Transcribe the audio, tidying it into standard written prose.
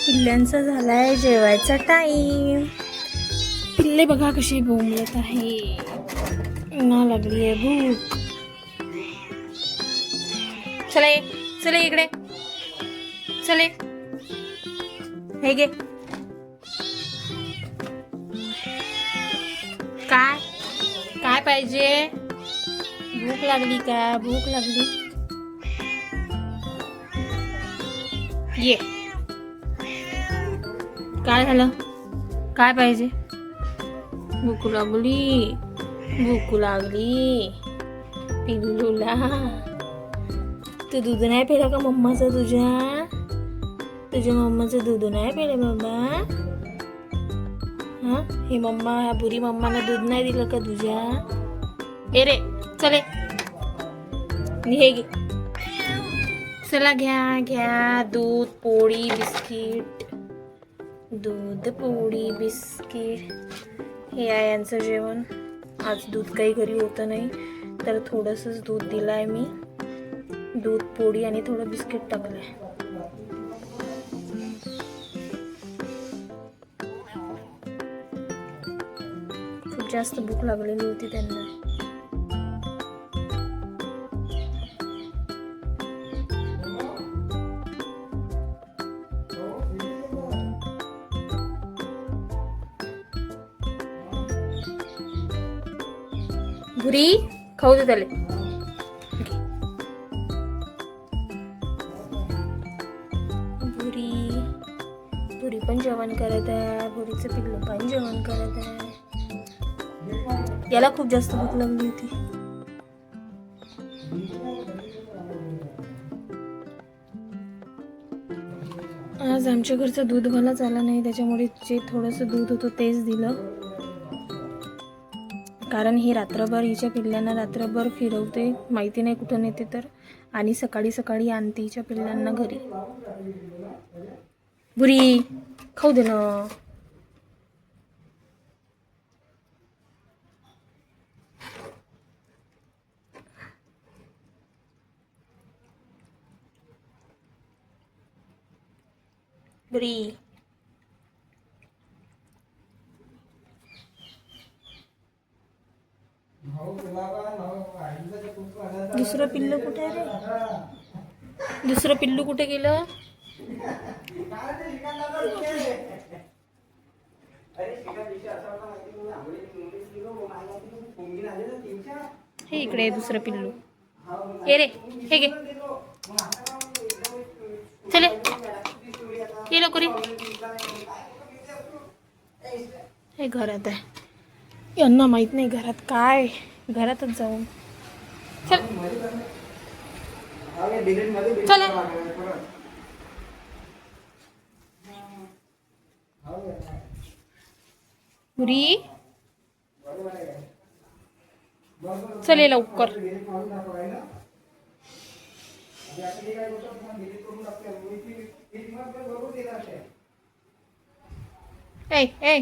पिल्ल्यांचा झालाय जेवायचा टाइम. पिल्ले बघा कशी बोंबलत आहे, ना लागली आहे भूक. चले चले इकडे चले, हे गे. काय काय पाहिजे? भूक लागली का? भूक लागली, ये. काय झालं? काय पाहिजे? भूक लागली, भूक लागली पिल्लूला. तू दूध नाही पिला का मम्माचं? तुझ्या मम्माचं दूध नाही पिलं बाबा? हा, ही मम्मा, ह्या बुरी मम्माला दूध नाही दिलं का तुझ्या? ए रे चले, हे घे. चला घ्या घ्या, दूध पोळी बिस्किट. दूध पोळी बिस्किट हे आहे यांचं जेवण. आज दूध काही घरी होतं नाही तर थोडंसंच दूध दिलं आहे मी. दूध पोळी आणि थोडं बिस्किट टाकलंय. खूप जास्त भूक लागलेली होती त्यांना. भुरी खाऊ दे त्याले. भुरी पण जेवण करत आहे. भुरीचं पिल्लू पण जेवण करत आहे. याला खूप जास्त भूक लागली होती. आज आमच्या घरचं दूधवालाच आला नाही, त्याच्यामुळे जे थोडंसं दूध होतं तेच दिलं. कारण ही रात्रभर हिच्या पिल्ल्यांना रात्रभर फिरवते, माहिती नाही कुठं नेते तर, आणि सकाळी सकाळी आणते हिच्या पिल्ल्यांना घरी. बुरी खाऊ दे ना. बुरी दुसरं पिल्लू कुठे आहे रे? दुसरं पिल्लू कुठे गेलं? हे इकडे आहे दुसरं पिल्लू. हे रे, हे घे. चले ये लवकर. हे घरात आहे, यांना माहित नाही घरात काय. घरातच जाऊन चल चला. पुरी चले लवकर. ए ए